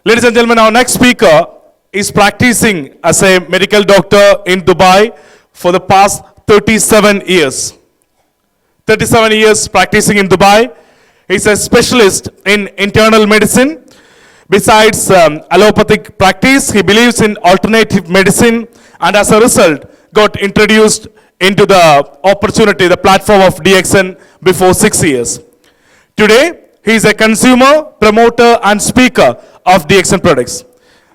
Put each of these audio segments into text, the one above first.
Ladies and gentlemen, our next speaker is practicing as a medical doctor in Dubai for the past 37 years. 37 years practicing in Dubai. He's a specialist in internal medicine. Besides allopathic practice, he believes in alternative medicine and as a result got introduced into the opportunity, the platform of DXN before 6 years. Today, he is a consumer, promoter and speaker of DXN Products.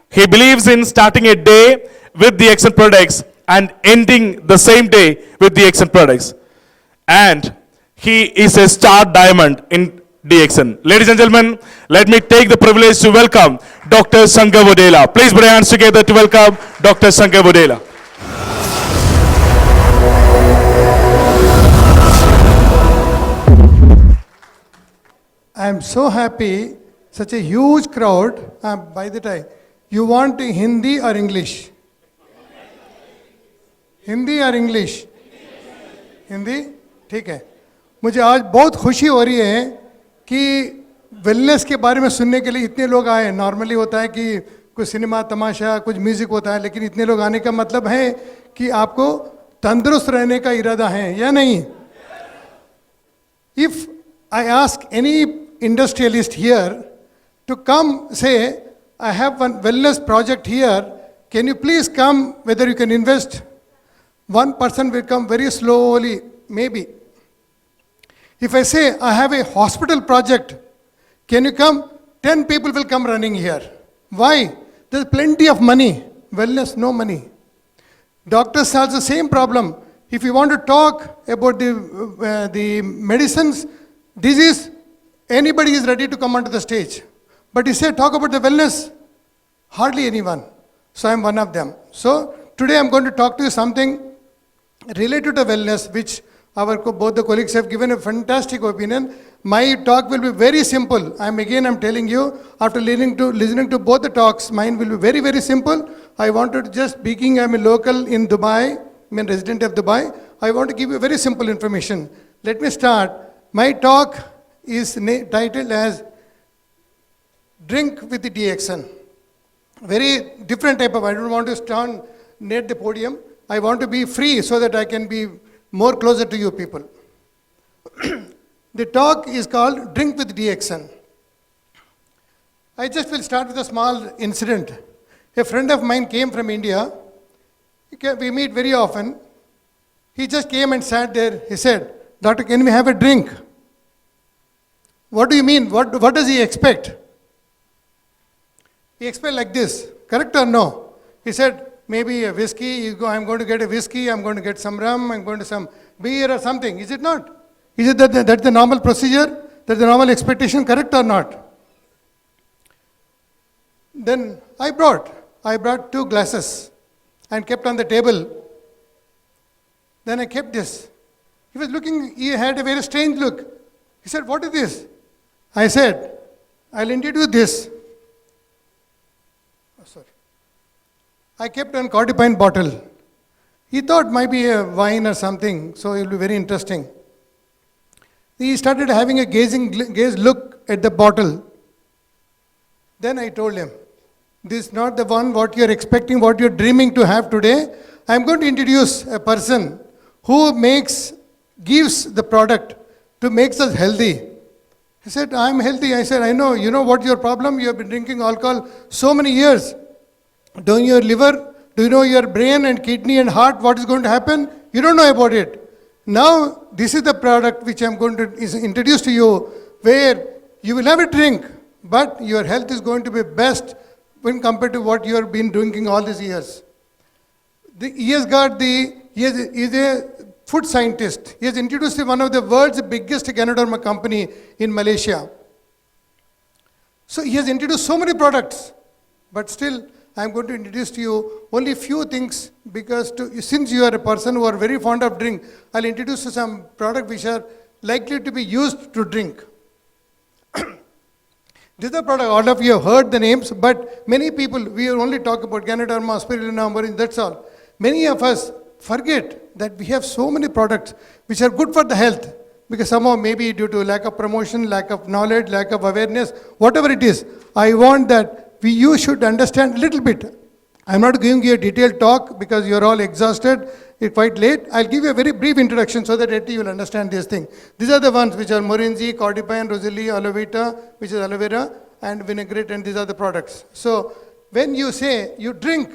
He believes in starting a day with DXN Products and ending the same day with DXN Products. And he is a star diamond in DXN. Ladies and gentlemen, let me take the privilege to welcome Dr. Shankar Vodela. Please put your hands together to welcome Dr. Shankar Vodela. I am so happy, such a huge crowd. By the time, you want Hindi or English? Hindi or English? Hindi ठीक है. मुझे आज बहुत खुशी हो रही है कि वेलनेस के बारे में सुनने के लिए इतने लोग आए. नॉर्मली होता है कि कुछ सिनेमा तमाशा कुछ म्यूजिक होता है, लेकिन इतने लोग आने का मतलब है कि आपको तंदुरुस्त रहने का इरादा है या नहीं. If I ask any industrialist here to come say, I have one wellness project here, can you please come, whether you can invest? One person will come very slowly, maybe. If I say, I have a hospital project, can you come? 10 people will come running here. Why? There's plenty of money. Wellness, no money. Doctors have the same problem. If you want to talk about the medicines, disease, anybody is ready to come onto the stage. But you say, talk about the wellness, hardly anyone. So I'm one of them. So today I'm going to talk to you something related to wellness, which both the colleagues have given a fantastic opinion. My talk will be very simple. I'm telling you, after listening to both the talks, mine will be very, very simple. I wanted to just, speaking, I'm a local in Dubai, I'm a resident of Dubai. I want to give you very simple information. Let me start. My talk is titled as Drink with the DXN. Very different type of, I don't want to stand near the podium. I want to be free so that I can be more closer to you people. The talk is called Drink with DXN. I just will start with a small incident. A friend of mine came from India. We meet very often. He just came and sat there. He said, Doctor, can we have a drink? What do you mean? What does he expect? He expects like this, correct or no? He said, maybe a whiskey, I'm going to get a whiskey, I'm going to get some rum, I'm going to some beer or something. Is it not? Is it that's the normal procedure? That's the normal expectation, correct or not? Then I brought 2 glasses and kept on the table. Then I kept this. He was looking, he had a very strange look. He said, what is this? I said, I'll introduce this. Oh, sorry. I kept a 40-pint bottle. He thought might be a wine or something, so it will be very interesting. He started having a gaze look at the bottle. Then I told him, this is not the one what you're expecting, what you're dreaming to have today. I'm going to introduce a person who gives the product to make us healthy. He said, I'm healthy. I said, I know. You know what your problem? You have been drinking alcohol so many years. Do you know your liver? Do you know your brain and kidney and heart? What is going to happen? You don't know about it. Now, this is the product which I'm going to introduce to you, where you will have a drink, but your health is going to be best when compared to what you have been drinking all these years. He is a food scientist. He has introduced one of the world's biggest Ganoderma company in Malaysia. So he has introduced so many products, but still I'm going to introduce to you only few things, because since you are a person who are very fond of drink, I'll introduce you some products which are likely to be used to drink. This is a product, all of you have heard the names, but many people, we only talk about Ganoderma, spirulina, moringa, that's all. Many of us forget that we have so many products which are good for the health, because somehow maybe due to lack of promotion, lack of knowledge, lack of awareness, whatever it is, I want that you should understand a little bit. I'm not giving you a detailed talk because you're all exhausted. It's quite late. I'll give you a very brief introduction so that you will understand this thing. These are the ones which are Morinji, Cordipine, Rosalie, Aloe Vita, which is aloe vera, and vinaigrette, and these are the products. So when you say you drink,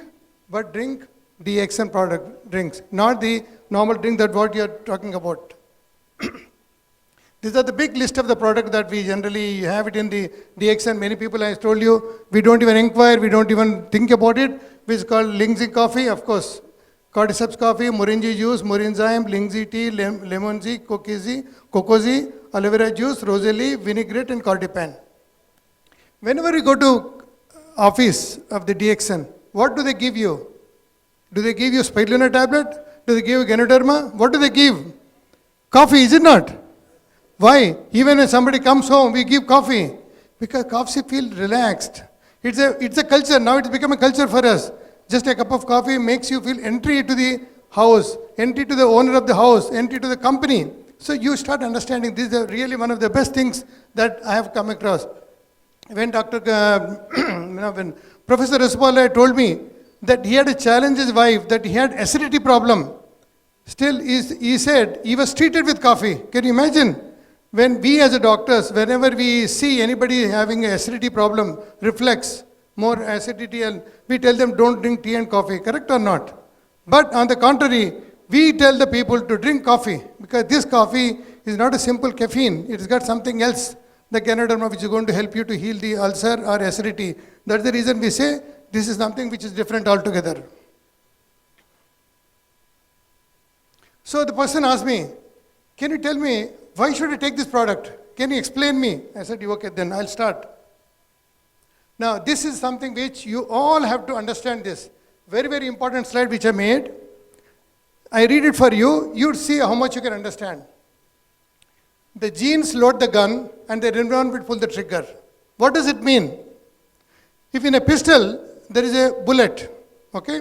but drink DXN product drinks, not the normal drink that what you're talking about. These are the big list of the product that we generally have it in the DXN. Many people, I told you, we don't even inquire, we don't even think about it, which is called Lingzi coffee, of course. Cordyceps coffee, Morinji juice, Morinzyme, Lingzi tea, Lemonzi, Cocozi, aloe vera juice, Rosalie, vinaigrette, and Cordipine. Whenever you go to office of the DXN, what do they give you? Do they give you spirulina tablet? Do they give you Ganoderma? What do they give? Coffee, is it not? Why? Even when somebody comes home, we give coffee. Because coffee feels relaxed. It's a culture. Now it's become a culture for us. Just a cup of coffee makes you feel entry to the house, entry to the owner of the house, entry to the company. So you start understanding this is really one of the best things that I have come across. When when Professor Raspola told me that he had a challenge his wife, that he had acidity problem. Still, he said he was treated with coffee. Can you imagine? When we as a doctors, whenever we see anybody having an acidity problem, reflex, more acidity, and we tell them don't drink tea and coffee, correct or not? But on the contrary, we tell the people to drink coffee because this coffee is not a simple caffeine. It's got something else, the Ganoderma, which is going to help you to heal the ulcer or acidity. That's the reason we say this is something which is different altogether. So the person asked me, can you tell me, why should I take this product? Can you explain me? I said, okay, then I'll start. Now, this is something which you all have to understand this. Very, very important slide which I made. I read it for you. You'd see how much you can understand. The genes load the gun and the environment pull the trigger. What does it mean? If in a pistol, there is a bullet, okay?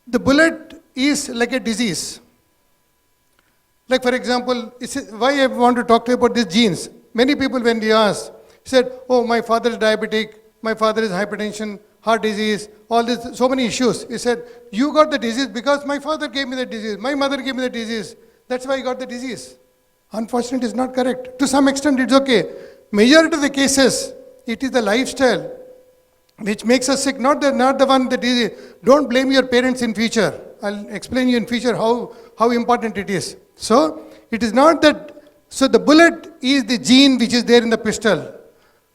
The bullet is like a disease. Like for example, why I want to talk to you about these genes. Many people when we ask, said, oh, my father is diabetic, my father is hypertension, heart disease, all this, so many issues. He said, you got the disease because my father gave me the disease, my mother gave me the disease. That's why I got the disease. Unfortunately, it's not correct. To some extent, it's okay. Majority of the cases, it is the lifestyle which makes us sick, not the one that is. Don't blame your parents in future. I'll explain you in future how important it is. So, it is not that, so the bullet is the gene which is there in the pistol.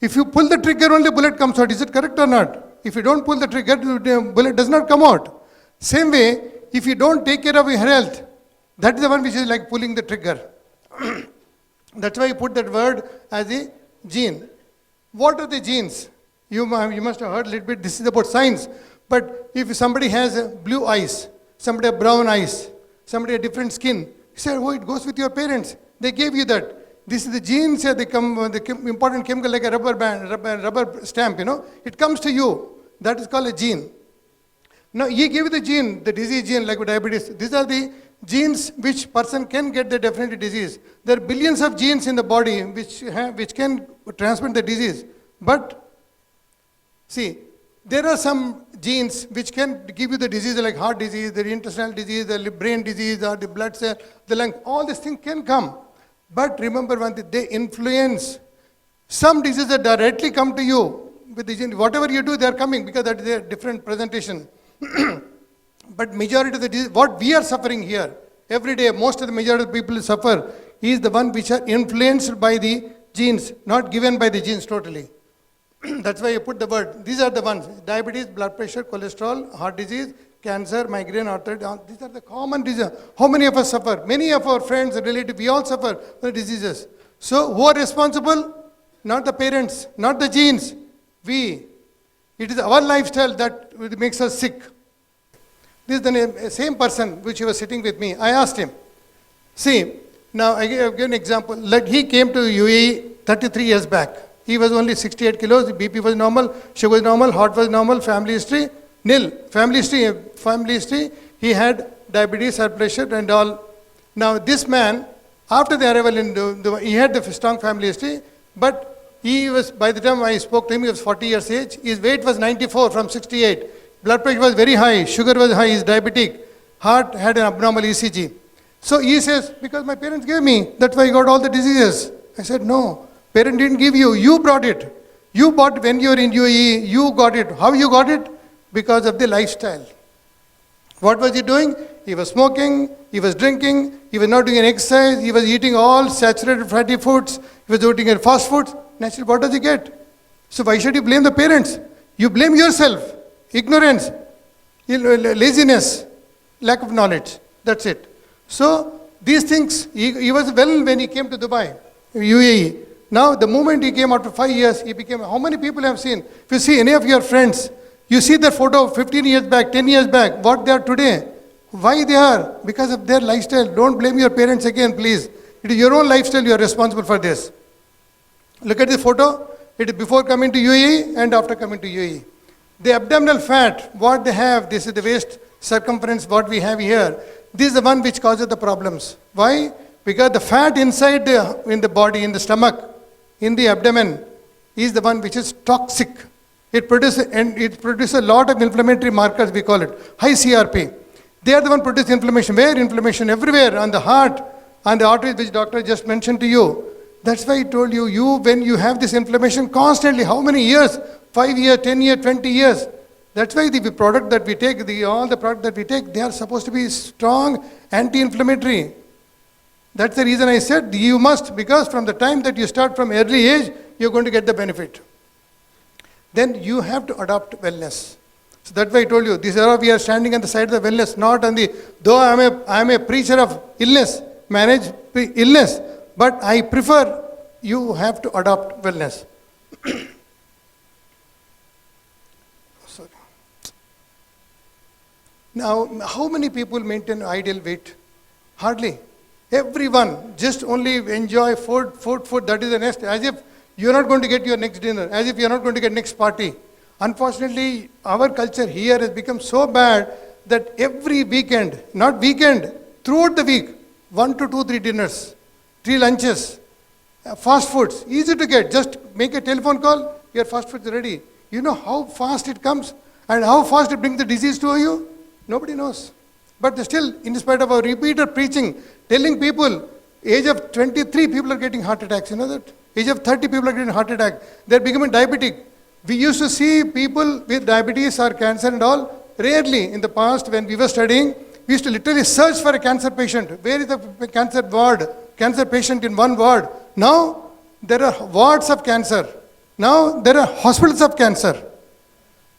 If you pull the trigger, only bullet comes out. Is it correct or not? If you don't pull the trigger, the bullet does not come out. Same way, if you don't take care of your health, that is the one which is like pulling the trigger. That's why you put that word as a gene. What are the genes? You must have heard a little bit, this is about science. But if somebody has blue eyes, somebody has brown eyes, somebody has different skin, you say, oh, it goes with your parents. They gave you that. This is the genes, the important chemical like a rubber band, rubber stamp, It comes to you. That is called a gene. Now, he gave you the gene, the disease gene like diabetes. These are the genes which person can get the definite disease. There are billions of genes in the body which can transmit the disease. But see, there are some genes which can give you the disease like heart disease, the intestinal disease, the brain disease, or the blood cell, the lung. All these things can come. But remember one thing, they influence. Some diseases that directly come to you with the gene. Whatever you do, they are coming because that is a different presentation. But majority of the disease, what we are suffering here, every day, most of the majority of people suffer, is the one which are influenced by the genes, not given by the genes totally. That's why you put the word. These are the ones. Diabetes, blood pressure, cholesterol, heart disease, cancer, migraine, arthritis. These are the common diseases. How many of us suffer? Many of our friends, relatives, we all suffer from the diseases. So who are responsible? Not the parents, not the genes. We. It is our lifestyle that makes us sick. This is the same person which he was sitting with me. I asked him. See, now I give an example. Like he came to UAE 33 years back. He was only 68 kilos, BP was normal, sugar was normal, heart was normal, family history, nil. Family history, he had diabetes, blood pressure and all. Now this man, after the arrival in Dubai, he had the strong family history, but He was, by the time I spoke to him, he was 40 years age. His weight was 94 from 68. Blood pressure was very high. Sugar was high. He's diabetic. Heart had an abnormal ECG. So he says, because my parents gave me, that's why I got all the diseases. I said, no, parent didn't give you. You brought it. You bought when you were in UAE. You got it. How you got it? Because of the lifestyle. What was he doing? He was smoking, he was drinking, he was not doing any exercise, he was eating all saturated fatty foods, he was eating fast foods. Naturally, what does he get? So why should you blame the parents? You blame yourself. Ignorance, laziness, lack of knowledge. That's it. So these things, he was well when he came to Dubai, UAE. Now the moment he came after 5 years, he became, how many people have seen? If you see any of your friends, you see their photo 15 years back, 10 years back, what they are today. Why they are? Because of their lifestyle. Don't blame your parents again, please. It is your own lifestyle, you are responsible for this. Look at the photo. It is before coming to UAE and after coming to UAE. The abdominal fat, what they have, this is the waist circumference, what we have here. This is the one which causes the problems. Why? Because the fat inside in the body, in the stomach, in the abdomen, is the one which is toxic. It produces a lot of inflammatory markers, we call it, high CRP. They are the one produce inflammation. Where? Inflammation everywhere, on the heart, on the arteries, which doctor just mentioned to you. That's why I told you, when you have this inflammation constantly, how many years? 5 years, 10 years, 20 years. That's why the product that we take, all the product that we take, they are supposed to be strong, anti-inflammatory. That's the reason I said you must, because from the time that you start from early age, you're going to get the benefit. Then you have to adopt wellness. So that's why I told you, this era we are standing on the side of the wellness, not on the, though I am a preacher of illness, manage illness, but I prefer you have to adopt wellness. Sorry. Now, how many people maintain ideal weight? Hardly. Everyone just only enjoy food, that is the next, as if you're not going to get your next dinner, as if you're not going to get next party. Unfortunately, our culture here has become so bad that every weekend, not weekend, throughout the week, 1 to 2, 3 dinners, 3 lunches, fast foods, easy to get. Just make a telephone call, your fast food is ready. You know how fast it comes and how fast it brings the disease to you? Nobody knows. But still, in spite of our repeated preaching, telling people, age of 23, people are getting heart attacks, you know that? Age of 30, people are getting heart attack. They're becoming diabetic. We used to see people with diabetes or cancer and all, rarely in the past when we were studying, we used to literally search for a cancer patient. Where is the cancer ward, cancer patient in one ward? Now, there are wards of cancer. Now, there are hospitals of cancer.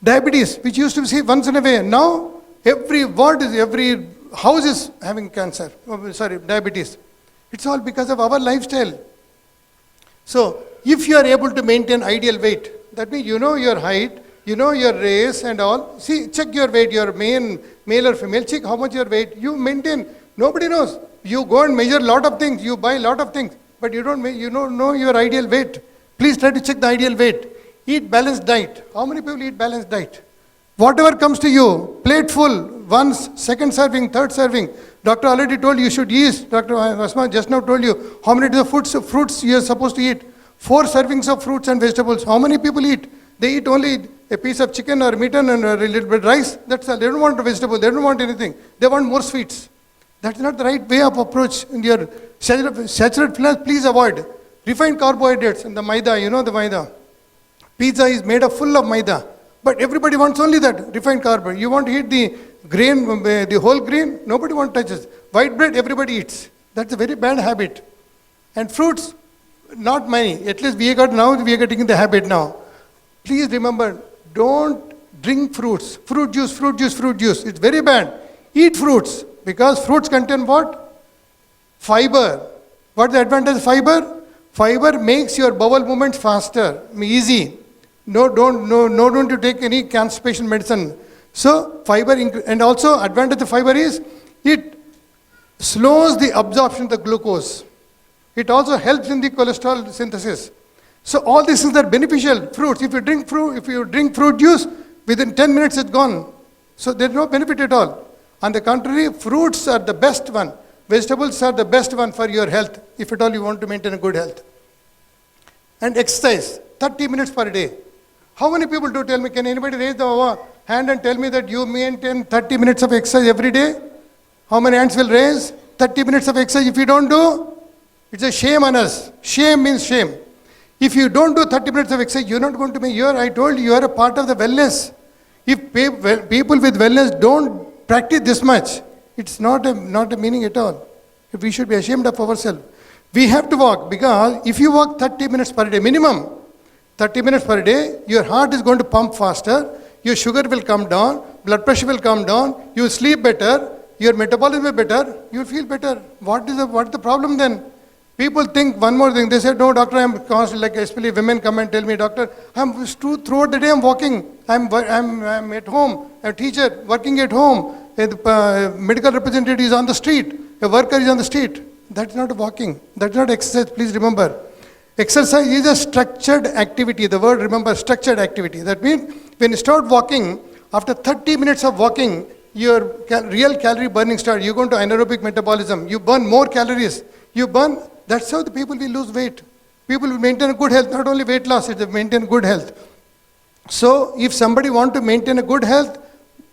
Diabetes, which used to see once in a way. Now, every ward is, every house is having cancer, diabetes. It's all because of our lifestyle. So, if you are able to maintain ideal weight, that means you know your height, you know your race and all. See, check your weight, your male or female, check how much your weight. You maintain. Nobody knows. You go and measure a lot of things, you buy a lot of things, but you don't know your ideal weight. Please try to check the ideal weight. Eat balanced diet. How many people eat balanced diet? Whatever comes to you, plate full, once, second serving, third serving. Doctor already told you should eat. Dr. Asma just now told you how many fruits you are supposed to eat. 4 servings of fruits and vegetables. How many people eat? They eat only a piece of chicken or mutton and a little bit rice. That's all. They don't want a vegetable. They don't want anything. They want more sweets. That's not the right way of approach. In your saturated fats, please avoid. Refined carbohydrates and the maida, you know the maida. Pizza is made of full of maida. But everybody wants only that, refined carbohydrate. You want to eat the grain, the whole grain? Nobody wants touches. White bread, everybody eats. That's a very bad habit. And fruits, not many. At least we are getting in the habit now. Please remember, don't drink fruits. Fruit juice. It's very bad. Eat fruits, because fruits contain what? Fiber. What's the advantage of fiber? Fiber makes your bowel movements faster, easy. Don't you take any constipation medicine. So fiber, and also advantage of fiber is, it slows the absorption of the glucose. It also helps in the cholesterol synthesis. So all these things are beneficial. Fruits, if you drink fruit juice, within 10 minutes it's gone. So there's no benefit at all. On the contrary, fruits are the best one. Vegetables are the best one for your health, if at all you want to maintain a good health. and exercise 30 minutes per day. How many people do? Tell me, can anybody raise the hand and tell me that you maintain 30 minutes of exercise every day? How many hands will raise? 30 minutes of exercise if you don't do? It's a shame on us. Shame means shame. If you don't do 30 minutes of exercise, you're not going to be, I told you, you are a part of the wellness. If people with wellness don't practice this much, it's not a meaning at all. We should be ashamed of ourselves. We have to walk, because if you walk 30 minutes per day, minimum 30 minutes per day, your heart is going to pump faster, your sugar will come down, blood pressure will come down, you will sleep better, your metabolism will be better, you will feel better. What is the problem then? People think one more thing. They say, no, doctor, I'm constantly, like especially women come and tell me, doctor, throughout the day I'm walking. I'm at home, a teacher working at home, a medical representative is on the street, a worker is on the street. That's not walking. That's not exercise, please remember. Exercise is a structured activity. The word, remember, structured activity. That means when you start walking, after 30 minutes of walking, your real calorie burning starts. You go into anaerobic metabolism. You burn more calories. That's how the people will lose weight. People will maintain a good health, not only weight loss, it's maintain good health. So if somebody want to maintain a good health,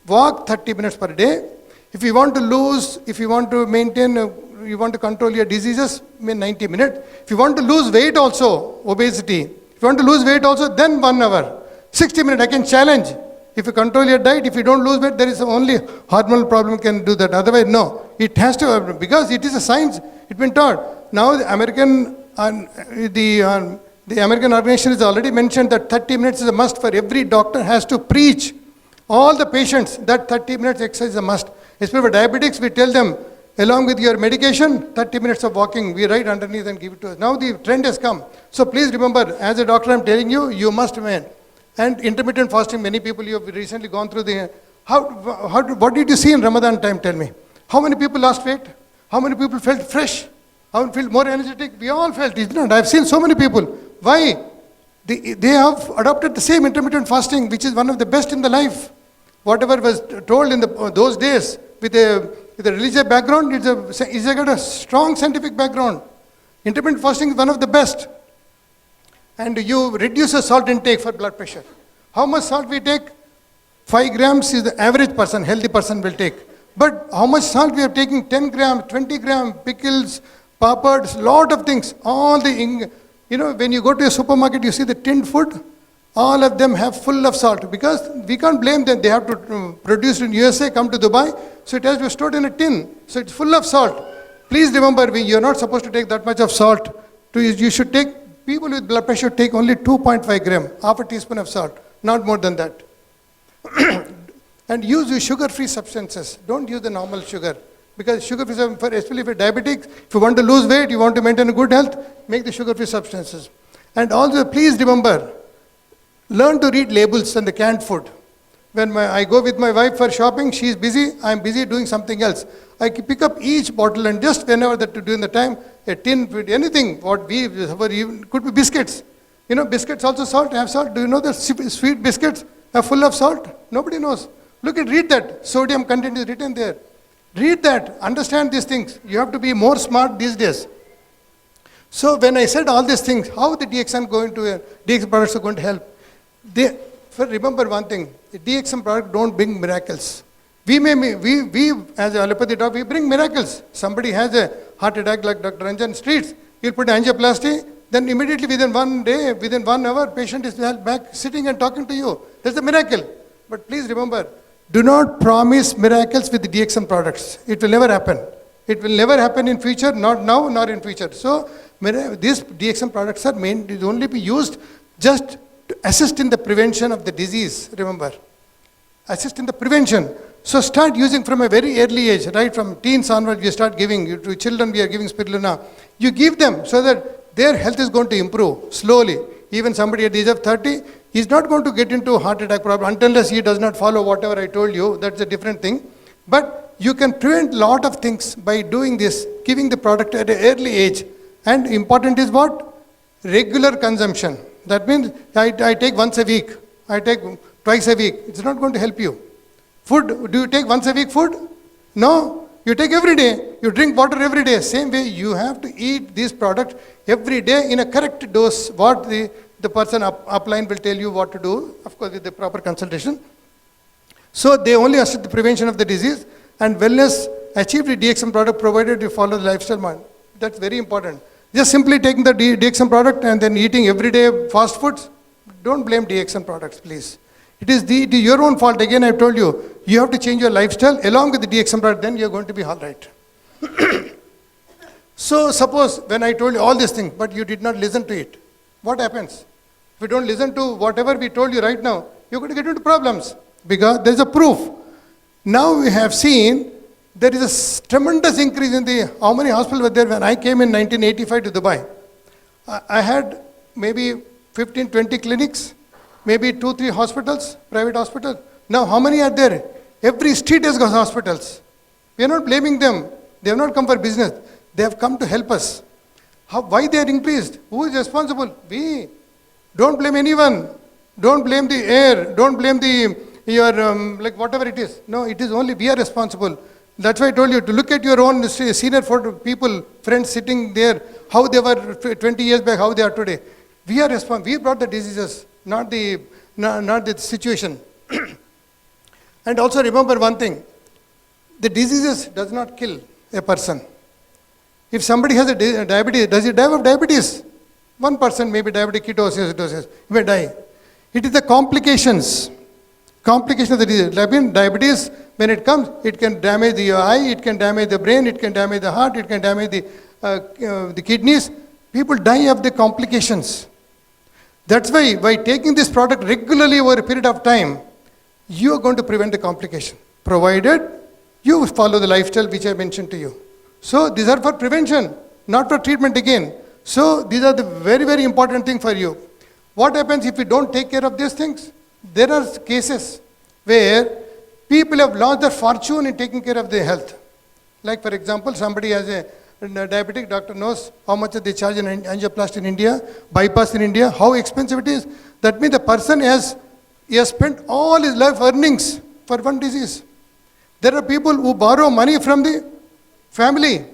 walk 30 minutes per day. If you want to maintain, you want to control your diseases, 90 minutes. If you want to lose weight also, obesity, if you want to lose weight also, then 1 hour. 60 minutes, I can challenge. If you control your diet, if you don't lose weight, there is only hormonal problem can do that. Otherwise, no. It has to, because it is a science, it's been taught. Now the American organization has already mentioned that 30 minutes is a must for every doctor has to preach all the patients that 30 minutes exercise is a must. Especially for diabetics, we tell them, along with your medication, 30 minutes of walking, we write underneath and give it to us. Now the trend has come. So please remember, as a doctor, I'm telling you, you must maintain. And intermittent fasting, many people, you have recently gone through what did you see in Ramadan time, tell me? How many people lost weight? How many people felt fresh? How many felt more energetic? We all felt, isn't it? I've seen so many people. Why? They have adopted the same intermittent fasting, which is one of the best in the life. Whatever was told in those days with a religious background, it's got a strong scientific background. Intermittent fasting is one of the best. And you reduce the salt intake for blood pressure. How much salt we take? 5 grams is the average person, healthy person will take. But how much salt we are taking? 10 grams, 20 grams, pickles, papads, lot of things. All the, when you go to a supermarket, you see the tinned food, all of them have full of salt. Because we can't blame them. They have to produce in USA, come to Dubai. So it has to be stored in a tin. So it's full of salt. Please remember, you're not supposed to take that much of salt. You should take, people with blood pressure take only 2.5 grams, half a teaspoon of salt, not more than that. And use sugar-free substances. Don't use the normal sugar. Because sugar-free, especially for diabetics, if you want to lose weight, you want to maintain a good health, make the sugar-free substances. And also, please remember, learn to read labels on the canned food. When I go with my wife for shopping, she is busy, I am busy doing something else. I pick up each bottle and just whenever during the time, a tin, anything, could be biscuits. Biscuits also have salt. Do you know that sweet biscuits are full of salt? Nobody knows. Read that. Sodium content is written there. Read that. Understand these things. You have to be more smart these days. So when I said all these things, how the DXN products are going to help? Remember one thing, the DXN product don't bring miracles. We as a allopathy doctor, we bring miracles. Somebody has a heart attack like Dr. Ranjan Streets, he'll put angioplasty, then immediately within 1 day, within 1 hour, patient is back sitting and talking to you. That's a miracle. But please remember, do not promise miracles with the DXN products. It will never happen. It will never happen in future, not now, nor in future. So these DXN products are only be used just to assist in the prevention of the disease, remember. Assist in the prevention. So start using from a very early age, right from teens onward, we start giving, to children we are giving spirulina. You give them so that their health is going to improve slowly. Even somebody at the age of 30, he's not going to get into a heart attack problem unless he does not follow whatever I told you, that's a different thing. But you can prevent a lot of things by doing this, giving the product at an early age. And important is what? Regular consumption. That means I take once a week, I take twice a week. It's not going to help you. Food, do you take once a week food? No. You take every day. You drink water every day. Same way, you have to eat these products every day in a correct dose. What the person upline will tell you what to do, of course, with the proper consultation. So they only assist the prevention of the disease, and wellness achieved with DXN product provided you follow the lifestyle man. That's very important. Just simply taking the DXN product and then eating everyday fast foods, don't blame DXN products, please. It is your own fault. Again, I've told you, you have to change your lifestyle along with the DXN product, then you're going to be all right. So suppose when I told you all these things, but you did not listen to it, what happens? If you don't listen to whatever we told you right now, you're going to get into problems because there's a proof. Now we have seen there is a tremendous increase in the, how many hospitals were there when I came in 1985 to Dubai? I had maybe 15, 20 clinics, maybe 2, 3 hospitals, private hospitals. Now how many are there? Every street has got hospitals. We are not blaming them. They have not come for business. They have come to help us. Why they are increased? Who is responsible? We. Don't blame anyone. Don't blame the air. Don't blame like whatever it is. No, it is only we are responsible. That's why I told you to look at your own senior people, friends sitting there, how they were 20 years back, how they are today. We are responsible. We brought the diseases, not the situation. And also remember one thing, the diseases does not kill a person. If somebody has a diabetes, does he die of diabetes? One person may be diabetic ketoacidosis, he may die. It is the complications of the disease. Diabetes, when it comes, it can damage the eye, it can damage the brain, it can damage the heart, it can damage the kidneys. People die of the complications. That's why by taking this product regularly over a period of time, you are going to prevent the complication, provided you follow the lifestyle which I mentioned to you. So these are for prevention, not for treatment again. So these are the very, very important thing for you. What happens if you don't take care of these things? There are cases where people have lost their fortune in taking care of their health. Like for example, somebody has a diabetic, doctor knows how much they charge in angioplasty in India, bypass in India, how expensive it is. That means the person has spent all his life earnings for one disease. There are people who borrow money from the family.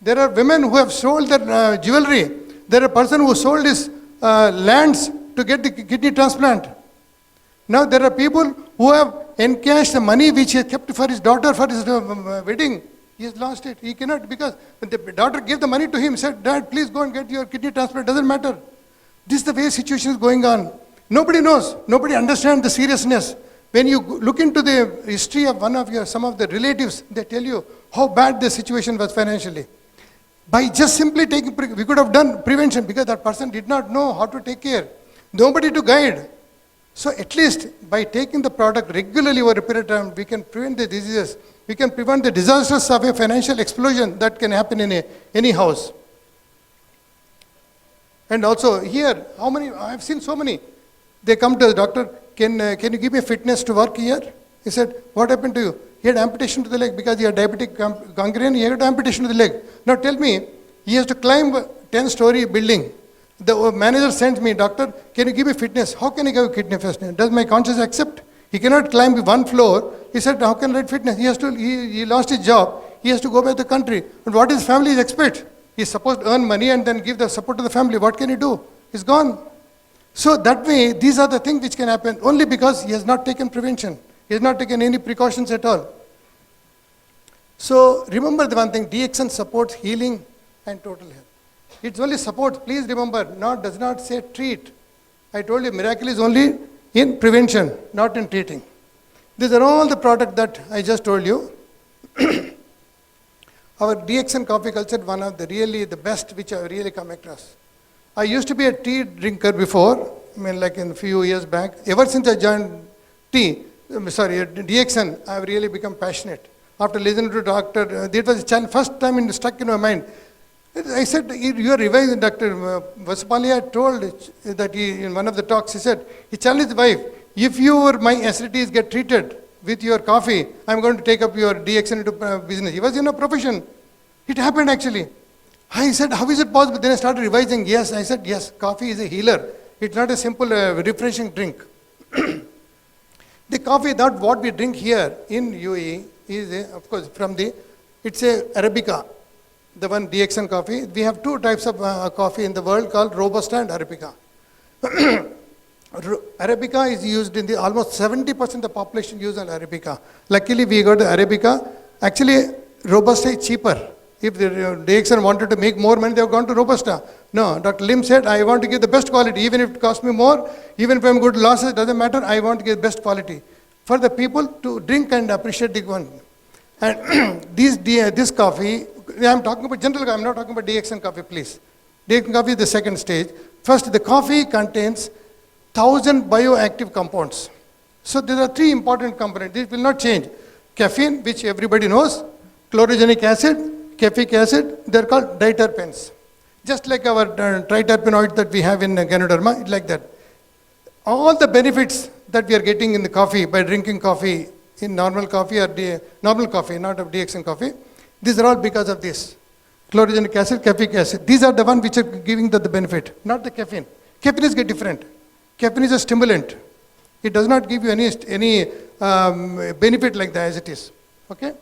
There are women who have sold their jewelry. There are a person who sold his lands to get the kidney transplant. Now there are people who have encashed the money which he kept for his daughter for his wedding. He has lost it. He cannot, because when the daughter gave the money to him, said, Dad, please go and get your kidney transplant. Doesn't matter. This is the way situation is going on. Nobody knows. Nobody understands the seriousness. When you look into the history of some of the relatives, they tell you how bad the situation was financially. By just simply taking, we could have done prevention because that person did not know how to take care. Nobody to guide. So at least by taking the product regularly over a period of time, we can prevent the diseases. We can prevent the disasters of a financial explosion that can happen in any house. And also here, how many, I've seen so many. They come to the doctor, can you give me fitness to work here? He said, what happened to you? He had amputation to the leg because he had diabetic gangrene, he had amputation to the leg. Now tell me, he has to climb a 10-story building. The manager sends me, doctor, can you give me fitness? How can I give kidney fitness? Does my conscience accept? He cannot climb one floor. He said, how can I get fitness? He lost his job. He has to go back to the country. But what his family expect? He's supposed to earn money and then give the support to the family. What can he do? He's gone. So that way, these are the things which can happen only because he has not taken prevention. He has not taken any precautions at all. So remember the one thing, DXN supports healing and total health. It's only support. Please remember, does not say treat. I told you, miracle is only in prevention, not in treating. These are all the products that I just told you. Our DXN coffee culture, one of the best which I have really come across. I used to be a tea drinker before, like in a few years back. Ever since I joined DXN, I have really become passionate. After listening to doctor, that was the first time stuck in my mind. I said, you are revising, Dr. Vasapalia told that in one of the talks, he said, he challenged his wife, if my acidities get treated with your coffee, I'm going to take up your DXN into business. He was in a profession. It happened actually. I said, how is it possible? Then I started revising. Yes, I said, yes, coffee is a healer. It's not a simple refreshing drink. The coffee, that what we drink here in UAE is, of course, from the It's a Arabica, the one DXN coffee. We have two types of coffee in the world called Robusta and Arabica. Arabica is used in the almost 70% of the population use on Arabica. Luckily, we got the Arabica. Actually, Robusta is cheaper. If the DXN wanted to make more money, they have gone to Robusta. No, Dr. Lim said, I want to give the best quality. Even if it costs me more, even if I'm good losses, doesn't matter. I want to give best quality for the people to drink and appreciate the one. And this coffee, I'm talking about general, I'm not talking about DXN coffee, please. DXN coffee is the second stage. First, the coffee contains 1,000 bioactive compounds. So there are three important components. This will not change. Caffeine, which everybody knows, chlorogenic acid, caffeic acid, they're called diterpenes. Just like our triterpenoids that we have in Ganoderma, like that. All the benefits that we are getting in the coffee by drinking coffee, in normal coffee or normal coffee, not of DXN coffee, these are all because of this. Chlorogenic acid, caffeic acid. These are the ones which are giving the benefit, not the caffeine. Caffeine is different. Caffeine is a stimulant. It does not give you any benefit like that as it is. Okay?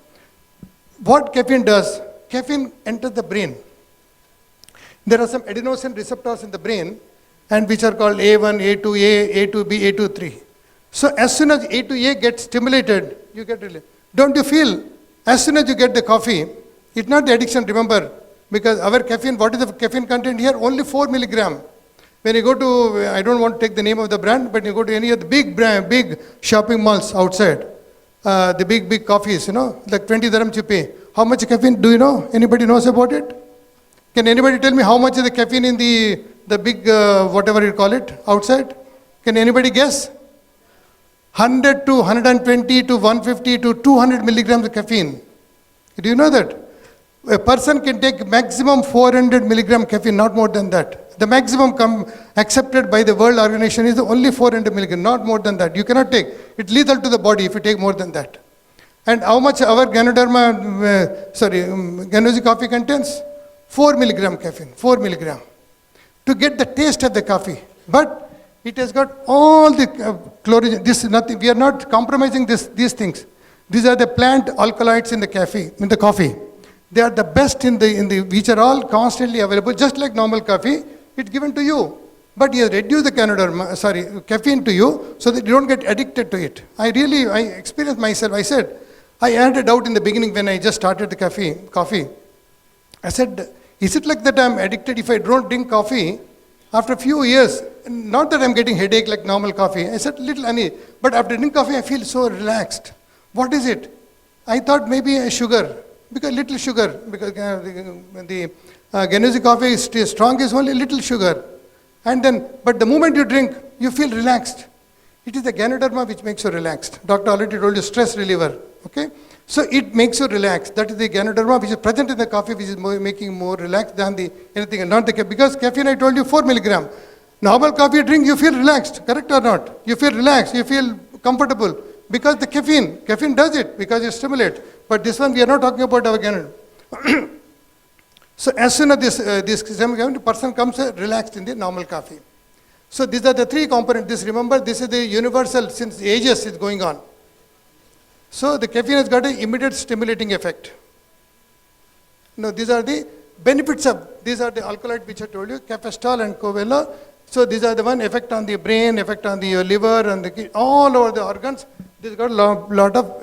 What caffeine does? Caffeine enters the brain. There are some adenosine receptors in the brain, and which are called A1, A2A, A2B, A23. So as soon as A2A gets stimulated, you get relief. Don't you feel, as soon as you get the coffee, it's not the addiction, remember, because our caffeine, what is the caffeine content here? Only 4 milligram. When you go to, I don't want to take the name of the brand, but you go to any of the big shopping malls outside, the big coffees, like 20 dirhams you pay. How much caffeine do you know? Anybody knows about it? Can anybody tell me how much is the caffeine in the big, whatever you call it, outside? Can anybody guess? 100 to 120 to 150 to 200 milligrams of caffeine. Do you know that? A person can take maximum 400 milligram caffeine, not more than that. The maximum accepted by the World Organization is only 400 milligram, not more than that. You cannot take. It's lethal to the body if you take more than that. And how much our Ganosi coffee contains? 4 milligram caffeine, 4 milligram. To get the taste of the coffee. But it has got all the chlorine. This is nothing. We are not compromising these things. These are the plant alkaloids in the coffee. They are the best which are all constantly available, just like normal coffee. It's given to you. But he has reduced the caffeine to you so that you don't get addicted to it. I experienced myself. I said, I had a doubt in the beginning when I just started the coffee. I said, is it like that I'm addicted if I don't drink coffee? After a few years, not that I'm getting headache like normal coffee. I said, little honey. But after drinking coffee, I feel so relaxed. What is it? I thought maybe a sugar. Because little sugar. Because the Ganosi coffee is strong is only little sugar. But the moment you drink, you feel relaxed. It is the Ganoderma which makes you relaxed. Doctor already told you stress reliever. Okay? So it makes you relaxed. That is the Ganoderma which is present in the coffee, which is making more relaxed than anything. Not because caffeine, I told you 4 milligram. Normal coffee drink, you feel relaxed. Correct or not? You feel relaxed. You feel comfortable. Because the caffeine does it because it stimulates. But this one, we are not talking about our Ganoderma. So as soon as this person comes relaxed in the normal coffee. So these are the three components. Remember, this is the universal, since ages is going on. So the caffeine has got an immediate stimulating effect. These are the benefits these are the alkaloids which I told you, cafestol and covelo. So these are the one effect on the brain, effect on the liver, and all over the organs. This got a lot of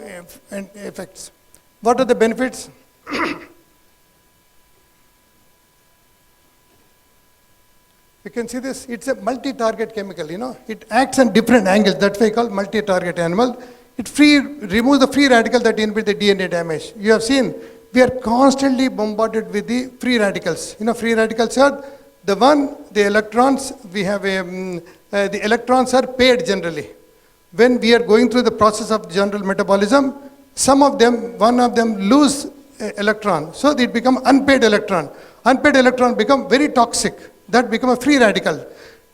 effects. What are the benefits? You can see this, it's a multi-target chemical, It acts on different angles, that's why I call multi-target animal. It removes the free radical that inhibit the DNA damage. You have seen, we are constantly bombarded with the free radicals. Free radicals are the electrons, we have the electrons are paired generally. When we are going through the process of general metabolism, one of them lose electron, so it become unpaired electron. Unpaired electron become very toxic. That become a free radical.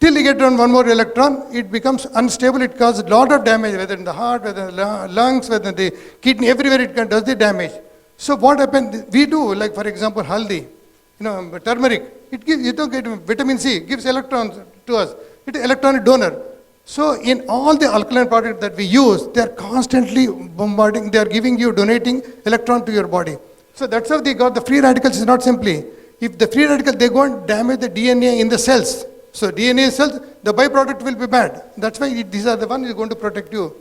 Till you get on one more electron, it becomes unstable. It causes a lot of damage, whether in the heart, whether in the lungs, whether in the kidney, everywhere it does the damage. So what happens? We do, like for example, haldi, turmeric. It gives, get vitamin C, gives electrons to us. It is electronic donor. So in all the alkaline products that we use, they are constantly bombarding. They are donating electron to your body. So that's how they got the free radicals. Is not simply, if the free radical, they go and damage the DNA in the cells. So DNA cells, the byproduct will be bad. That's why these are the ones is going to protect you.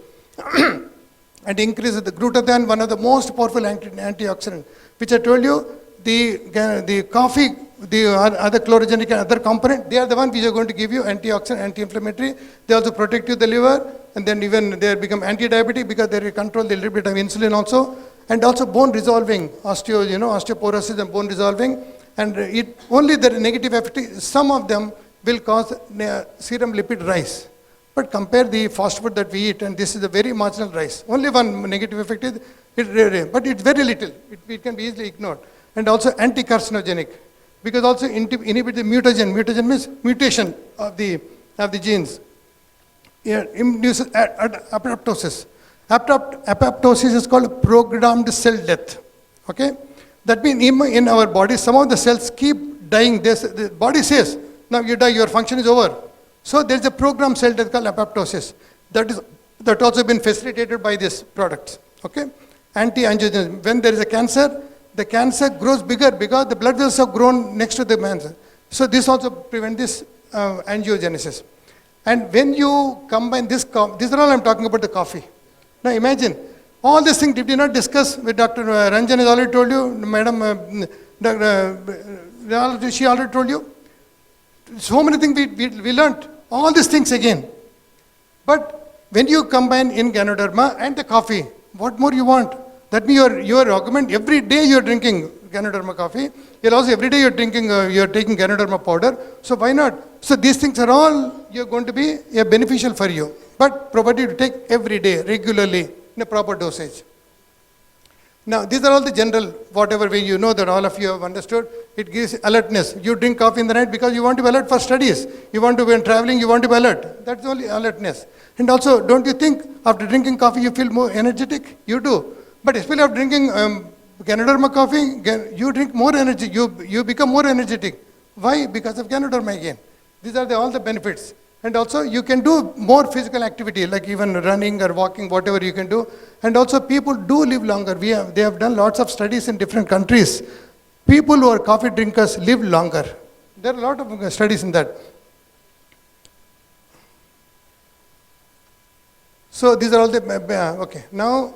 And increase the glutathione, one of the most powerful antioxidant, which I told you, the coffee, the other chlorogenic and other component, they are the ones which are going to give you antioxidant, anti-inflammatory. They also protect you the liver, and then even they become anti-diabetic because they control the little bit of insulin also, and also bone resolving, osteoporosis and bone resolving, and it only the negative effect. Some of them will cause serum lipid rise. But compare the fast food that we eat, and this is a very marginal rise. Only one negative effect is, but it's very little. It can be easily ignored. And also anti-carcinogenic, because also inhibit the mutagen. Mutagen means mutation of the genes. Induces apoptosis. Apoptosis is called programmed cell death. Okay? That means in our body, some of the cells keep dying. The body says, now you die, your function is over. So there is a programmed cell death called apoptosis. That also been facilitated by these products. Okay? Anti-angiogenesis. When there is a cancer, the cancer grows bigger because the blood vessels have grown next to the cancer. So this also prevents this angiogenesis. And when you combine this are all I'm talking about the coffee. Now imagine, all these things did you not discuss with Dr. Ranjan has already told you, Madam, she already told you. So many things we learned. All these things again. But when you combine in Ganoderma and the coffee, what more you want? That means your argument, every day you are drinking Ganoderma coffee, you're also every day you're taking Ganoderma powder. So why not? So these things are all you're going to be beneficial for you. But provided you take every day, regularly, in a proper dosage. Now, these are all the general, whatever way you know that all of you have understood. It gives alertness. You drink coffee in the night because you want to be alert for studies. You want to, when traveling, you want to be alert. That's only alertness. And also, don't you think after drinking coffee, you feel more energetic? You do. But especially after drinking Ganoderma coffee, you drink more energy. You become more energetic. Why? Because of Ganoderma again. These are all the benefits. And also, you can do more physical activity, like even running or walking, whatever you can do. And also, people do live longer. They have done lots of studies in different countries. People who are coffee drinkers live longer. There are a lot of studies in that. So these are all the, okay. Now,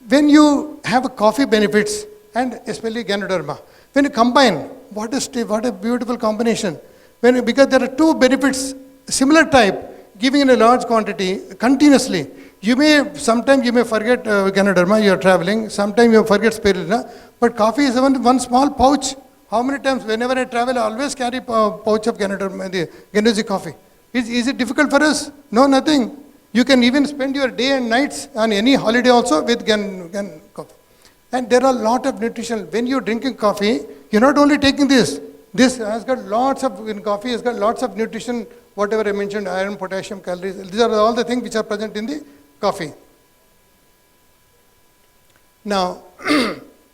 when you have a coffee benefits, and especially Ganoderma, when you combine, what a beautiful combination. Because there are two benefits, similar type, giving in a large quantity continuously. Sometimes you may forget Ganoderma, you are traveling, sometimes you forget spirulina, but coffee is one small pouch. How many times, whenever I travel, I always carry a pouch of Ganoderma, the Genuzi coffee. Is it difficult for us? No, nothing. You can even spend your day and nights on any holiday also with Gan coffee. And there are a lot of nutrition. When you're drinking coffee, you're not only taking this. This has got lots of, in coffee has got lots of nutrition, whatever I mentioned, iron, potassium, calories. These are all the things which are present in the coffee. Now,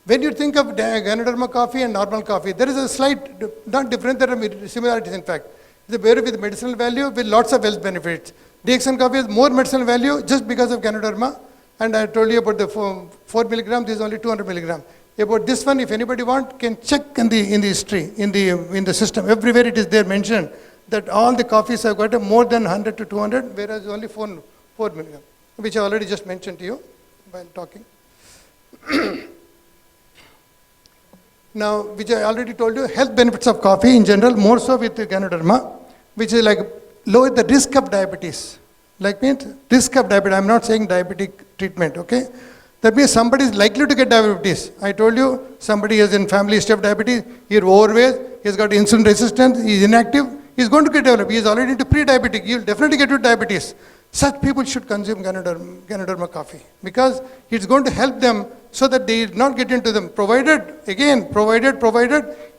when you think of Ganoderma coffee and normal coffee, there is a slight, not difference, there are similarities in fact. It's a berry with medicinal value with lots of health benefits. DXN coffee has more medicinal value just because of Ganoderma. And I told you about the 4 milligrams, this is only 200 milligrams. About this one, if anybody want, can check in the history, in the system. Everywhere it is there mentioned that all the coffees have got more than 100 to 200, whereas only 4 milligrams, which I already just mentioned to you while talking. Now, which I already told you, health benefits of coffee in general, more so with Ganoderma, which is like lower the risk of diabetes. Like means risk of diabetes. I'm not saying diabetic treatment, okay? That means somebody is likely to get diabetes. I told you, somebody is in family history of diabetes, he's overweight, he's got insulin resistance, he's inactive, he's going to get developed. He's already into pre-diabetic, he'll definitely get to diabetes. Such people should consume Ganoderma coffee because it's going to help them so that they not get into them. Provided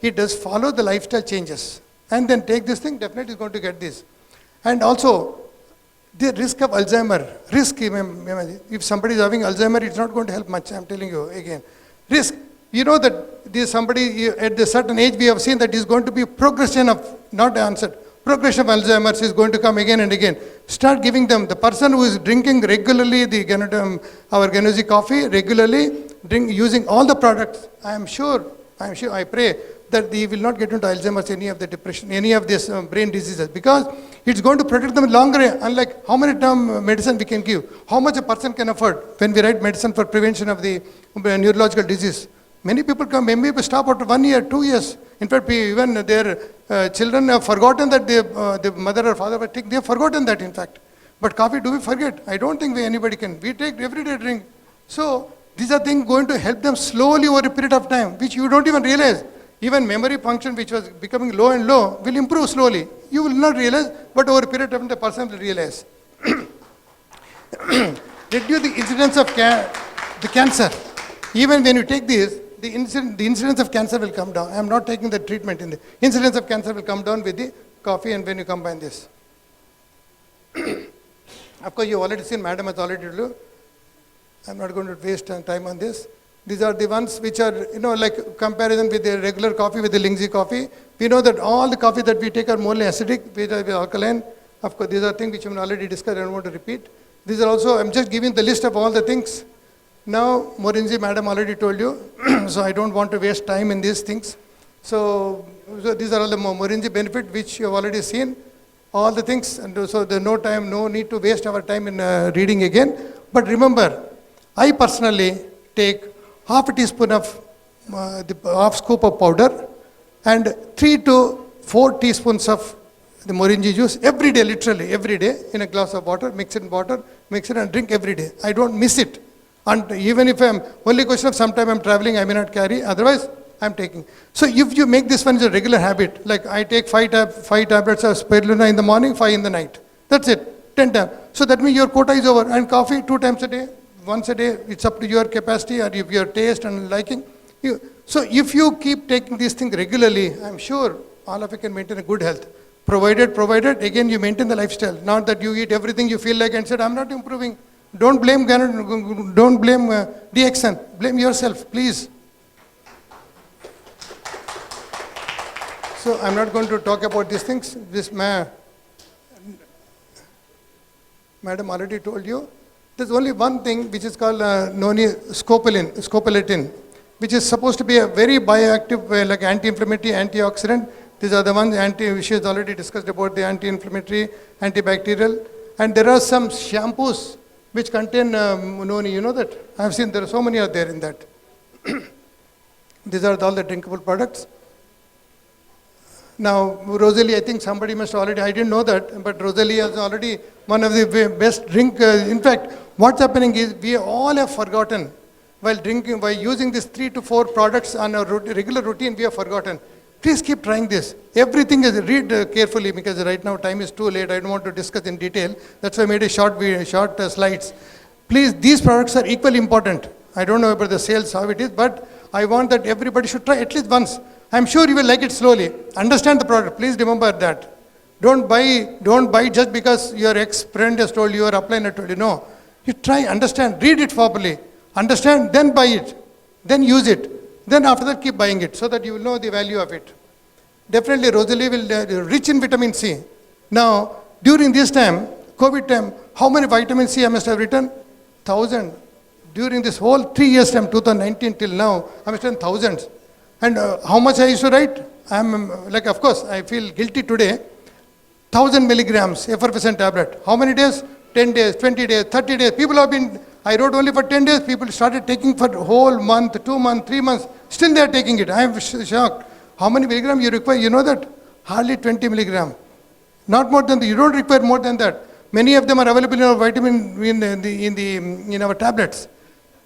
he does follow the lifestyle changes and then take this thing, definitely is going to get this. And also, the risk of Alzheimer, if somebody is having Alzheimer, it's not going to help much, I'm telling you again. Risk, you know that this somebody at a certain age, we have seen that is going to be progression of, not answered, progression of Alzheimer's is going to come again and again. Start giving them, the person who is drinking regularly our Genuzi coffee regularly, using all the products, I pray that they will not get into Alzheimer's, any of the depression, any of this brain diseases, because it's going to protect them longer. Unlike how many term medicine we can give, how much a person can afford when we write medicine for prevention of the neurological disease. Many people come, many people stop after 1 year, 2 years. In fact, even their children have forgotten that the mother or father were taking. They have forgotten that, in fact. But coffee, do we forget? I don't think anybody can. We take everyday drink. So these are things going to help them slowly over a period of time, which you don't even realize. Even memory function, which was becoming low and low, will improve slowly. You will not realize, but over a period of time, the person will realize. Reduce the incidence of the cancer. Even when you take this, the incidence of cancer will come down. I am not taking the treatment in the incidence of cancer will come down with the coffee and when you combine this. Of course, you have already seen, madam has already told you. I am not going to waste time on this. These are the ones which are, like comparison with the regular coffee, with the Lingzi coffee. We know that all the coffee that we take are more acidic, which are alkaline. Of course, these are things which I have already discussed, I don't want to repeat. These are also, I am just giving the list of all the things. Now, Morinji, madam already told you, so I don't want to waste time in these things. So these are all the Morinji benefit which you have already seen. All the things, and so there's no time, no need to waste our time in reading again. But remember, I personally take half a teaspoon of half scoop of powder and 3 to 4 teaspoons of the Morinji juice every day, literally every day, in a glass of water, mix it in water, mix it and drink every day. I don't miss it. And even if I'm, only question of sometime I'm traveling, I may not carry, otherwise I'm taking. So if you make this one as a regular habit, like I take 5 tablets of spirulina in the morning, 5 in the night. That's it, 10 times. So that means your quota is over. And coffee 2 times a day, once a day, it's up to your capacity or your taste and liking. So if you keep taking these things regularly, I'm sure all of you can maintain a good health. Provided, again you maintain the lifestyle. Not that you eat everything you feel like and said, I'm not improving. Don't blame DXN, blame yourself, please. So I'm not going to talk about these things. This madam already told you. There's only one thing which is called scopolamine, which is supposed to be a very bioactive, like anti-inflammatory, antioxidant. These are the ones, she has already discussed about the anti-inflammatory, antibacterial. And there are some shampoos which contain noni, you know that? I have seen there are so many are there in that. These are all the drinkable products. Now, Rosalie, I think somebody must already, I didn't know that, but Rosalie is already one of the best drink. In fact, what's happening is we all have forgotten while drinking, by using these 3 to 4 products on a regular routine, we have forgotten. Please keep trying this. Everything is, read carefully because right now time is too late. I don't want to discuss in detail. That's why I made a short slides. Please, these products are equally important. I don't know about the sales, how it is, but I want that everybody should try at least once. I'm sure you will like it slowly. Understand the product. Please remember that. Don't buy just because your ex-friend has told you or upline has told you. No. You try, understand, read it properly. Understand, then buy it. Then use it. Then after that, keep buying it so that you will know the value of it. Definitely, Rosalie will rich in vitamin C. Now, during this time, COVID time, how many vitamin C I must have written? 1,000. During this whole 3 years time, 2019 till now, I must have written thousands. And how much I used to write? I'm like, of course, I feel guilty today. 1,000 milligrams effervescent tablet. How many days? 10 days, 20 days, 30 days. People have been, I wrote only for 10 days. People started taking for whole month, 2 months, 3 months. Still they are taking it. I am shocked. How many milligrams you require? You know that? Hardly 20 milligram. Not more than that. You don't require more than that. Many of them are available in our vitamin in our tablets.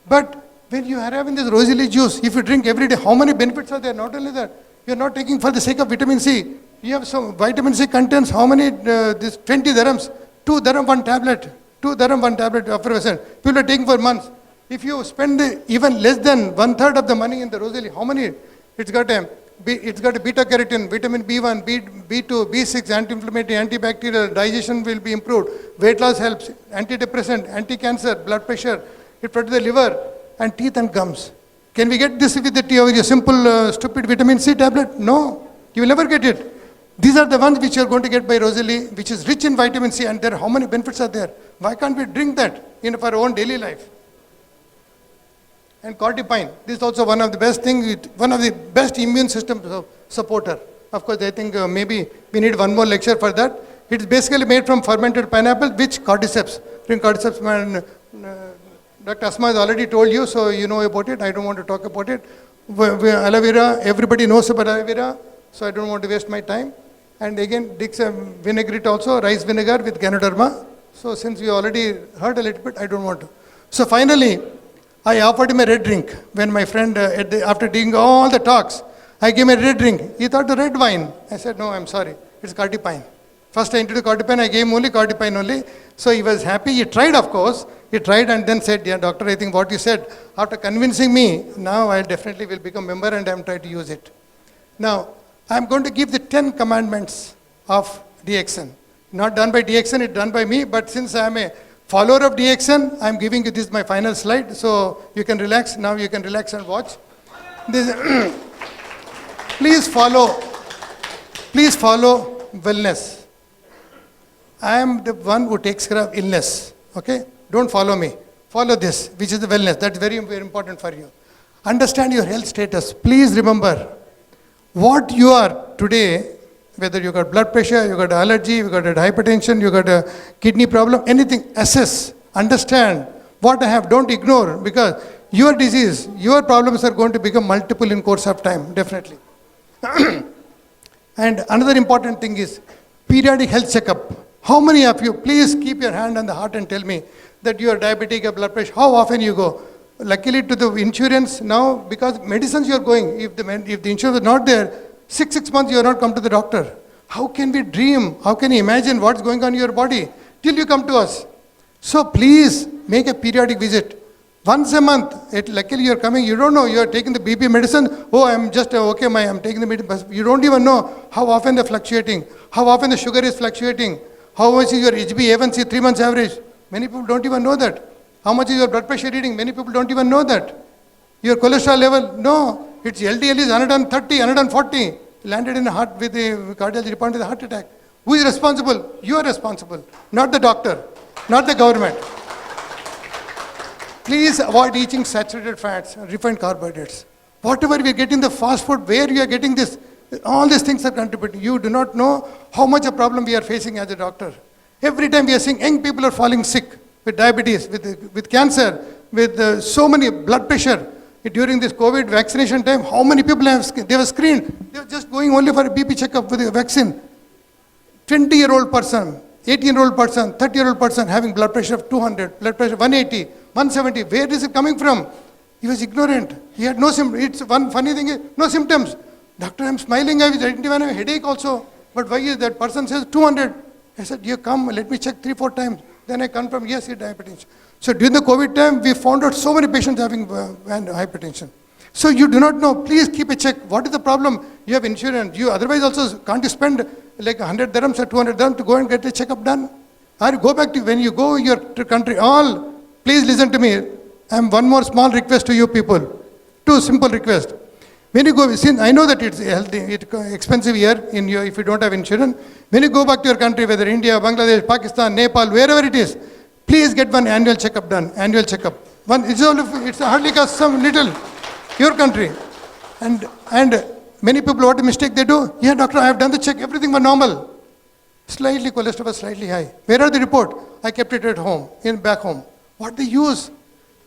But when you are having this Rosalie juice, if you drink every day, how many benefits are there? Not only that, you are not taking for the sake of vitamin C. You have some vitamin C contains how many? This 20 dirhams, 2 dirham one tablet, 2 dirham one tablet effervescent. People are taking for months. If you spend even less than 1/3 of the money in the Rosalie, how many? It's got a beta carotene, vitamin B1, B2, B6, anti-inflammatory, antibacterial, digestion will be improved, weight loss helps, antidepressant, anti-cancer, blood pressure, it protects the liver, and teeth and gums. Can we get this with a simple, stupid vitamin C tablet? No, you will never get it. These are the ones which you are going to get by Rosalie, which is rich in vitamin C, and there how many benefits are there? Why can't we drink that in our own daily life? And cordypine, this is also one of the best things, one of the best immune system supporter. Of course, I think maybe we need one more lecture for that. It's basically made from fermented pineapple, which cordyceps. Cordyceps, man, Dr. Asma has already told you, so you know about it. I don't want to talk about it. Aloe vera, everybody knows about aloe vera, so I don't want to waste my time. And again, DXN vinaigrette also, rice vinegar with Ganoderma. So since we already heard a little bit, I don't want to. So finally, I offered him a red drink when my friend, after doing all the talks, I gave him a red drink. He thought the red wine. I said, no, I'm sorry, it's cordypine. First I introduced cordypine, I gave him only cordypine only. So he was happy. He tried, of course. He tried and then said, yeah, doctor, I think what you said, after convincing me, now I definitely will become member and I'm trying to use it. Now, I'm going to give the 10 commandments of DXN. Not done by DXN, it's done by me, but since I'm a follower of DXN, I'm giving you this my final slide, so you can relax. Now you can relax and watch. This, please follow wellness. I am the one who takes care of illness, okay? Don't follow me. Follow this, which is the wellness. That's very, very important for you. Understand your health status. Please remember, what you are today, whether you got blood pressure, you got allergy, you got a hypertension, you got a kidney problem, anything, assess, understand what I have, don't ignore, because your disease, your problems are going to become multiple in course of time, definitely. And another important thing is periodic health checkup. How many of you, please keep your hand on the heart and tell me that you are diabetic or blood pressure, how often you go? Luckily to the insurance now, because medicines you are going, if the insurance is not there, 6 months you are not come to the doctor. How can we dream? How can you imagine what's going on in your body till you come to us? So please make a periodic visit. Once a month, luckily you are coming, you don't know, you are taking the BP medicine, oh, I'm just, okay, I'm taking the medicine, but you don't even know how often they're fluctuating, how often the sugar is fluctuating, how much is your HbA1c 3 months average. Many people don't even know that. How much is your blood pressure reading? Many people don't even know that. Your cholesterol level, no, its LDL is 130, 140. Landed in the heart with the cardiology department with a heart attack. Who is responsible? You are responsible, not the doctor, not the government. Please avoid eating saturated fats, refined carbohydrates. Whatever we get in the fast food, where you are getting this, all these things are contributing. You do not know how much a problem we are facing as a doctor. Every time we are seeing young people are falling sick with diabetes, with cancer, with so many blood pressure. During this COVID vaccination time, how many people they were screened? They were just going only for a BP checkup with a vaccine. 20-year-old person, 18-year-old person, 30-year-old person having blood pressure of 200, blood pressure 180, 170. Where is it coming from? He was ignorant. He had no symptoms. It's one funny thing is, no symptoms. Doctor, I'm smiling. I didn't even have a headache also. But why is that person says 200? I said, you come, let me check 3-4 times. Then I confirm, yes, he had hypertension. So during the COVID time, we found out so many patients having hypertension. So you do not know, please keep a check. What is the problem? You have insurance. You otherwise also can't you spend like 100 dirhams or 200 dirhams to go and get a checkup done? Or go back to, when you go your country, please listen to me. I have one more small request to you people. 2 simple requests. When you go, since I know that it's healthy, it's expensive here if you don't have insurance. When you go back to your country, whether India, Bangladesh, Pakistan, Nepal, wherever it is, please get one annual checkup done. Annual checkup. It's hardly cost some little. Your country. And many people, what a mistake they do. Yeah, doctor, I have done the check. Everything was normal. Slightly cholesterol was slightly high. Where are the report? I kept it at home, back home. What they use?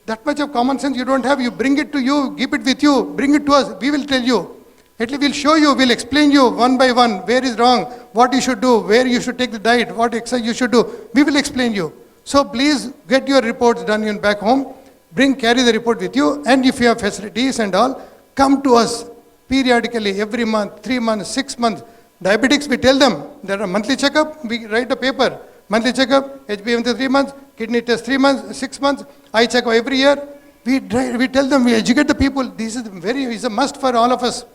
That much of common sense you don't have. You bring it to you, keep it with you, bring it to us. We will tell you. At least we'll show you, we'll explain you one by one, where is wrong, what you should do, where you should take the diet, what exercise you should do. We will explain you. So please get your reports done in back home. Carry the report with you. And if you have facilities and all, come to us periodically, every month, 3 months, 6 months. Diabetics, we tell them, there are monthly checkup, we write a paper. Monthly checkup, HbA1c 3 months, kidney test 3 months, 6 months, eye checkup every year. We tell them, we educate the people. This is a must for all of us.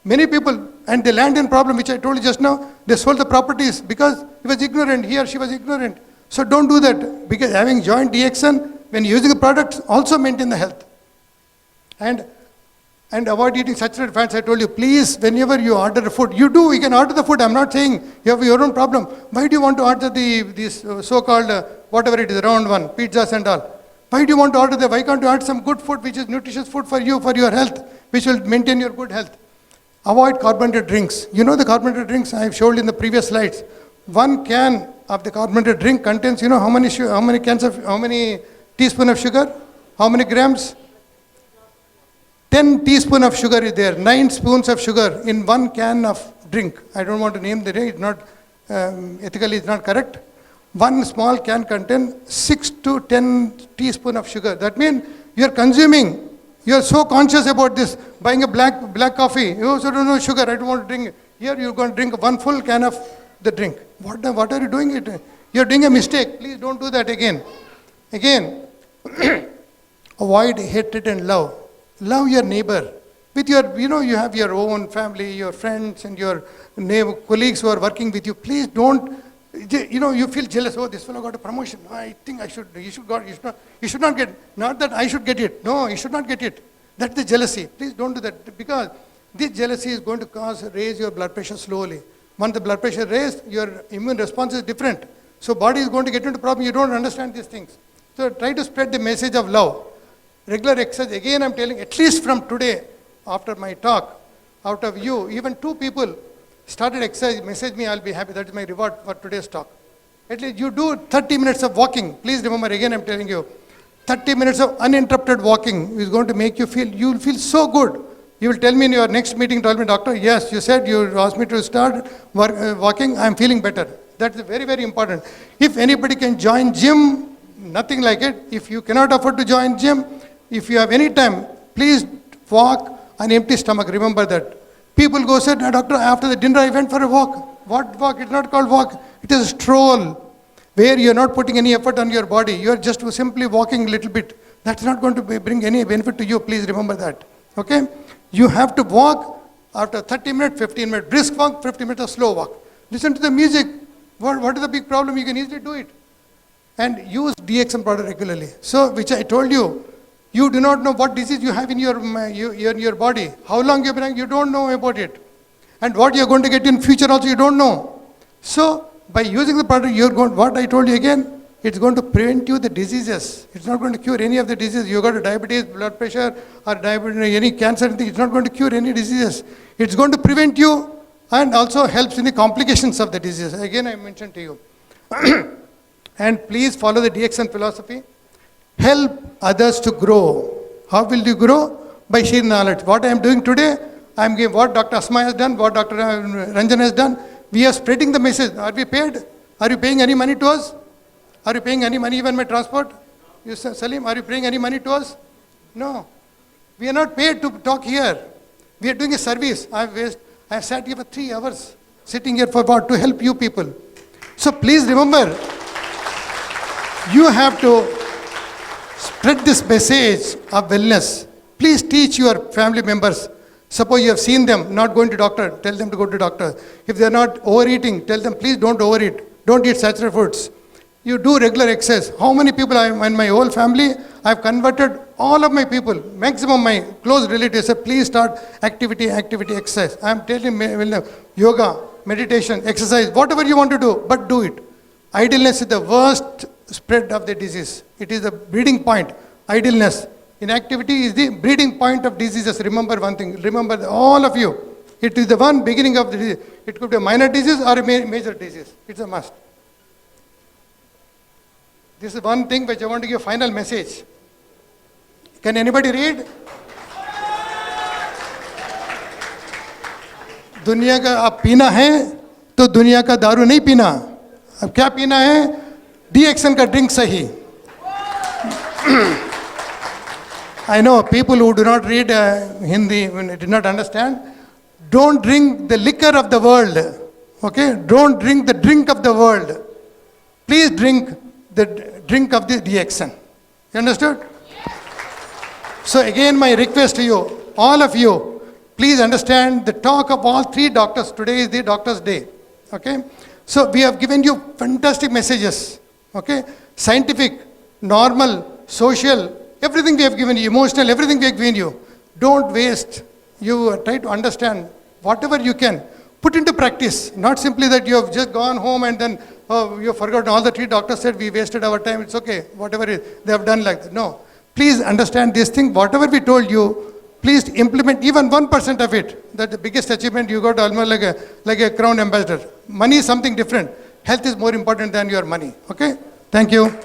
Many people, and they land in problem, which I told you just now, they sold the properties because he was ignorant, he or she was ignorant. So don't do that, because having joined DXN, when using the products, also maintain the health. And avoid eating saturated fats. I told you, please, whenever you order food, you can order the food. I'm not saying you have your own problem. Why do you want to order these so-called, whatever it is, round one, pizzas and all? Why do you want to order that? Why can't you add some good food, which is nutritious food for you, for your health, which will maintain your good health? Avoid carbonated drinks. You know the carbonated drinks I have showed in the previous slides. One can of the carbonated drink contains, you know, how many teaspoon of sugar? How many grams? 10 teaspoon of sugar is there. 9 spoons of sugar in one can of drink. I don't want to name the drink. It's not ethically, it's not correct. One small can contain 6 to 10 teaspoon of sugar. That means you are consuming. You are so conscious about this. Buying a black coffee. You also don't know sugar. I don't want to drink it. Here you are going to drink one full can of the drink. What are you doing it? You are doing a mistake. Please don't do that again. Again, avoid hatred and love. Love your neighbor. With your, you know, you have your own family, your friends, and your neighbor, colleagues who are working with you. Please don't, you know, you feel jealous. Oh, this fellow got a promotion. I think you should not get, not that I should get it. No, you should not get it. That's the jealousy. Please don't do that, because this jealousy is going to raise your blood pressure slowly. Once the blood pressure raised, your immune response is different. So body is going to get into problem. You don't understand these things. So try to spread the message of love. Regular exercise. Again, I'm telling, at least from today, after my talk, out of you, even 2 people started exercise, message me, I'll be happy. That is my reward for today's talk. At least you do 30 minutes of walking. Please remember, again, I'm telling you, 30 minutes of uninterrupted walking is going to make you feel, you will feel so good. You will tell me in your next meeting, tell me, doctor, yes, you said you asked me to start walking, I'm feeling better. That's very, very important. If anybody can join gym, nothing like it. If you cannot afford to join gym, if you have any time, please walk on empty stomach. Remember that. People go say, doctor, after the dinner I went for a walk. What walk? It's not called walk. It is a stroll, where you're not putting any effort on your body. You're just simply walking a little bit. That's not going to bring any benefit to you. Please remember that. Okay? You have to walk after 30 minutes, 15 minutes. Brisk walk, 50 minutes of slow walk. Listen to the music. What is the big problem? You can easily do it. And use DXN product regularly. So, which I told you, you do not know what disease you have in your body. How long you've been, you don't know about it. And what you're going to get in future also, you don't know. So, by using the product, what I told you again, it's going to prevent you the diseases. It's not going to cure any of the diseases. You got a diabetes, blood pressure, or diabetes, any cancer, anything. It's not going to cure any diseases. It's going to prevent you and also helps in the complications of the disease. Again, I mentioned to you. And please follow the DXN philosophy. Help others to grow. How will you grow? By sheer knowledge. What I am doing today, I am giving what Dr. Asma has done, what Dr. Ranjan has done. We are spreading the message. Are we paid? Are you paying any money to us? Are you paying any money even my transport? You say, Salim, are you paying any money to us? No. We are not paid to talk here. We are doing a service. I have sat here for 3 hours, sitting here for what? To help you people. So please remember, you have to spread this message of wellness. Please teach your family members. Suppose you have seen them not going to doctor, tell them to go to doctor. If they are not overeating, tell them please don't overeat. Don't eat saturated foods. You do regular exercise. How many people in my whole family, I have converted all of my people, maximum my close relatives, say, please start activity, exercise. I am telling them, yoga, meditation, exercise, whatever you want to do, but do it. Idleness is the worst spread of the disease. It is the breeding point. Idleness. Inactivity is the breeding point of diseases. Remember one thing. Remember all of you. It is the one beginning of the disease. It could be a minor disease or a major disease. It's a must. This is one thing which I want to give a final message. Can anybody read? दुनिया का आप पीना है तो दुनिया का दारू नहीं पीना. अब क्या पीना है? DXN का ड्रिंक सही. I know people who do not read Hindi, did not understand. Don't drink the liquor of the world. Okay? Don't drink the drink of the world. Please drink the drink of the DXN. You understood? So again, my request to you, all of you, please understand the talk of all 3 doctors. Today is the doctor's day. Okay? So we have given you fantastic messages. Okay? Scientific, normal, social, everything we have given you, emotional, everything we have given you. Don't waste. You try to understand whatever you can. Put into practice. Not simply that you have just gone home and then oh, you have forgotten all the 3 doctors said we wasted our time, it's okay, whatever they have done like that. No, please understand this thing, whatever we told you, please implement even 1% of it. That's the biggest achievement you got, almost like a crown ambassador. Money is something different. Health is more important than your money, okay? Thank you.